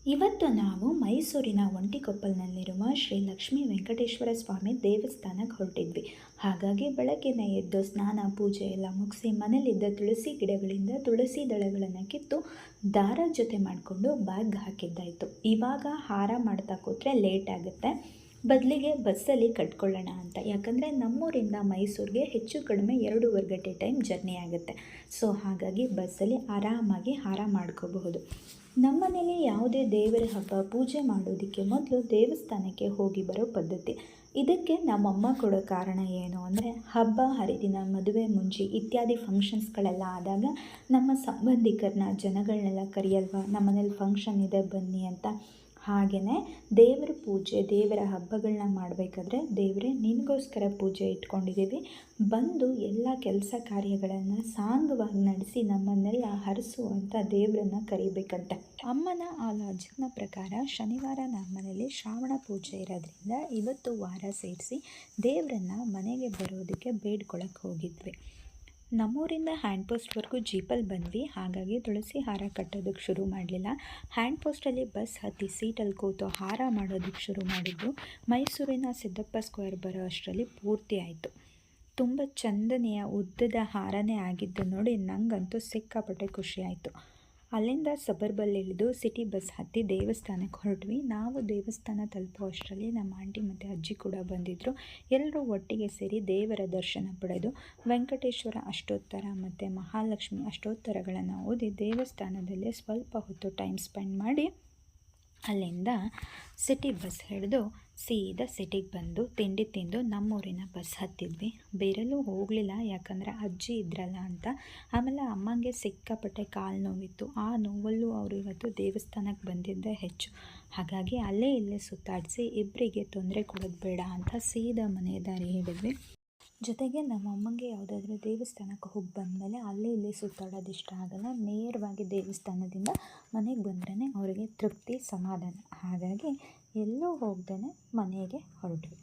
ಇವತ್ತು ನಾವು ಮೈಸೂರಿನ ಒಂಟಿಕೊಪ್ಪಲ್ನಲ್ಲಿರುವ ಶ್ರೀ ಲಕ್ಷ್ಮೀ ವೆಂಕಟೇಶ್ವರ ಸ್ವಾಮಿ ದೇವಸ್ಥಾನಕ್ಕೆ ಹೊರಟಿದ್ವಿ. ಹಾಗಾಗಿ ಬೆಳಗ್ಗೆನೇ ಎದ್ದು ಸ್ನಾನ ಪೂಜೆ ಎಲ್ಲ ಮುಗಿಸಿ ಮನೇಲಿದ್ದ ತುಳಸಿ ಗಿಡಗಳಿಂದ ತುಳಸಿ ದಳಗಳನ್ನು ಕಿತ್ತು ದಾರ ಜೊತೆ ಮಾಡಿಕೊಂಡು ಬ್ಯಾಗ್ ಹಾಕಿದ್ದಾಯಿತು. ಇವಾಗ ಹಾರ ಮಾಡ್ತಾ ಕೂತ್ರೆ ಲೇಟ್ ಆಗುತ್ತೆ, ಬದಲಿಗೆ ಬಸ್ಸಲ್ಲಿ ಕಟ್ಕೊಳ್ಳೋಣ ಅಂತ. ಯಾಕಂದರೆ ನಮ್ಮೂರಿಂದ ಮೈಸೂರಿಗೆ ಹೆಚ್ಚು ಕಡಿಮೆ 2.5 ಗಂಟೆ ಟೈಮ್ ಜರ್ನಿ ಆಗುತ್ತೆ. ಸೊ ಹಾಗಾಗಿ ಬಸ್ಸಲ್ಲಿ ಆರಾಮಾಗಿ ಹಾರ ಮಾಡ್ಕೋಬಹುದು. ನಮ್ಮ ಮನೇಲಿ ಯಾವುದೇ ದೇವರ ಹಬ್ಬ ಪೂಜೆ ಮಾಡೋದಕ್ಕೆ ಮೊದಲು ದೇವಸ್ಥಾನಕ್ಕೆ ಹೋಗಿ ಬರೋ ಪದ್ಧತಿ. ಇದಕ್ಕೆ ನಮ್ಮಮ್ಮ ಕೊಡೋ ಕಾರಣ ಏನು ಅಂದರೆ, ಹಬ್ಬ ಹರಿದಿನ, ಮದುವೆ ಮುಂಜಿ ಇತ್ಯಾದಿ ಫಂಕ್ಷನ್ಸ್ಗಳೆಲ್ಲ ಆದಾಗ ನಮ್ಮ ಸಂಬಂಧಿಕರನ್ನ ಜನಗಳನ್ನೆಲ್ಲ ಕರೆಯಲ್ವಾ, ನಮ್ಮ ಮನೇಲಿ ಫಂಕ್ಷನ್ ಇದೆ ಬನ್ನಿ ಅಂತ. ಹಾಗೆಯೇ ದೇವರ ಪೂಜೆ ದೇವರ ಹಬ್ಬಗಳನ್ನ ಮಾಡಬೇಕಾದ್ರೆ, ದೇವರೇ ನಿನಗೋಸ್ಕರ ಪೂಜೆ ಇಟ್ಕೊಂಡಿದ್ದೀವಿ, ಬಂದು ಎಲ್ಲ ಕೆಲಸ ಕಾರ್ಯಗಳನ್ನು ಸಾಂಗವಾಗಿ ನಡೆಸಿ ನಮ್ಮನ್ನೆಲ್ಲ ಹರಿಸು ಅಂತ ದೇವರನ್ನು ಕರಿಬೇಕಂತೆ. ಅಮ್ಮನ ಆ ಲಾಜಿಕ್ನ ಪ್ರಕಾರ ಶನಿವಾರ ನಮ್ಮ ಮನೇಲಿ ಶ್ರಾವಣ ಪೂಜೆ ಇರೋದ್ರಿಂದ ಇವತ್ತು ವಾರ ಸೇರಿಸಿ ದೇವರನ್ನು ಮನೆಗೆ ಬರೋದಕ್ಕೆ ಬೇಡ್ಕೊಳಕ್ಕೆ ಹೋಗಿದ್ವಿ. ನಮ್ಮೂರಿಂದ ಹ್ಯಾಂಡ್ ಪೋಸ್ಟ್ವರೆಗೂ ಜೀಪಲ್ಲಿ ಬಂದ್ವಿ. ಹಾಗಾಗಿ ತುಳಸಿ ಹಾರ ಕಟ್ಟೋದಕ್ಕೆ ಶುರು ಮಾಡಲಿಲ್ಲ. ಹ್ಯಾಂಡ್ ಪೋಸ್ಟಲ್ಲಿ ಬಸ್ ಹತ್ತಿ ಸೀಟಲ್ಲಿ ಕೂತು ಹಾರ ಮಾಡೋದಕ್ಕೆ ಶುರು ಮಾಡಿದ್ದು ಮೈಸೂರಿನ ಸಿದ್ದಪ್ಪ ಸ್ಕ್ವೇರ್ ಬರೋ ಅಷ್ಟರಲ್ಲಿ ಪೂರ್ತಿ ಆಯಿತು. ತುಂಬ ಚಂದನೆಯ ಉದ್ದದ ಹಾರನೇ ಆಗಿದ್ದು ನೋಡಿ ನನಗಂತೂ ಸಿಕ್ಕಾಪಟ್ಟೆ ಖುಷಿ ಆಯಿತು. ಅಲ್ಲಿಂದ ಸಬರ್ಬಲ್ಲಿ ಇಳಿದು ಸಿಟಿ ಬಸ್ ಹತ್ತಿ ದೇವಸ್ಥಾನಕ್ಕೆ ಹೊರಟ್ವಿ. ನಾವು ದೇವಸ್ಥಾನ ತಲುಪೋ ಅಷ್ಟರಲ್ಲಿ ನಮ್ಮ ಆಂಟಿ ಮತ್ತು ಅಜ್ಜಿ ಕೂಡ ಬಂದಿದ್ದರು. ಎಲ್ಲರೂ ಒಟ್ಟಿಗೆ ಸೇರಿ ದೇವರ ದರ್ಶನ ಪಡೆದು ವೆಂಕಟೇಶ್ವರ ಅಷ್ಟೋತ್ತರ ಮತ್ತು ಮಹಾಲಕ್ಷ್ಮಿ ಅಷ್ಟೋತ್ತರಗಳನ್ನು ಓದಿ ದೇವಸ್ಥಾನದಲ್ಲೇ ಸ್ವಲ್ಪ ಹೊತ್ತು ಟೈಮ್ ಸ್ಪೆಂಡ್ ಮಾಡಿ ಅಲ್ಲಿಂದ ಸಿಟಿ ಬಸ್ ಹಿಡಿದು ಸೀದಾ ಸಿಟಿಗೆ ಬಂದು ತಿಂಡಿ ತಿಂದು ನಮ್ಮೂರಿನ ಬಸ್ ಹತ್ತಿದ್ವಿ. ಬೇರೆಲ್ಲೂ ಹೋಗಲಿಲ್ಲ, ಯಾಕಂದರೆ ಅಜ್ಜಿ ಇದ್ರಲ್ಲ ಅಂತ. ಆಮೇಲೆ ಅಮ್ಮಂಗೆ ಸಿಕ್ಕಾಪಟ್ಟೆ ಕಾಲು ನೋವಿತ್ತು. ಆ ನೋವಲ್ಲೂ ಅವರು ಇವತ್ತು ದೇವಸ್ಥಾನಕ್ಕೆ ಬಂದಿದ್ದೇ ಹೆಚ್ಚು. ಹಾಗಾಗಿ ಅಲ್ಲೇ ಇಲ್ಲೇ ಸುತ್ತಾಡಿಸಿ ಇಬ್ಬರಿಗೆ ತೊಂದರೆ ಕೊಡೋದು ಬೇಡ ಅಂತ ಸೀದಾ ಮನೆ ದಾರಿ ಹಿಡಿದ್ವಿ. ಜೊತೆಗೆ ನಮ್ಮ ಅಮ್ಮಂಗೆ ಯಾವುದಾದ್ರೂ ದೇವಸ್ಥಾನಕ್ಕೆ ಹೋಗಿ ಬಂದಮೇಲೆ ಅಲ್ಲೇ ಇಲ್ಲೇ ಸುತ್ತಾಡೋದು ಇಷ್ಟ ಆಗಲ್ಲ. ನೇರವಾಗಿ ದೇವಸ್ಥಾನದಿಂದ ಮನೆಗೆ ಬಂದ್ರೇ ಅವರಿಗೆ ತೃಪ್ತಿ, ಸಮಾಧಾನ. ಹಾಗಾಗಿ ಎಲ್ಲೂ ಹೋಗ್ದೇ ಮನೆಗೆ ಹೊರಟ್ವಿ.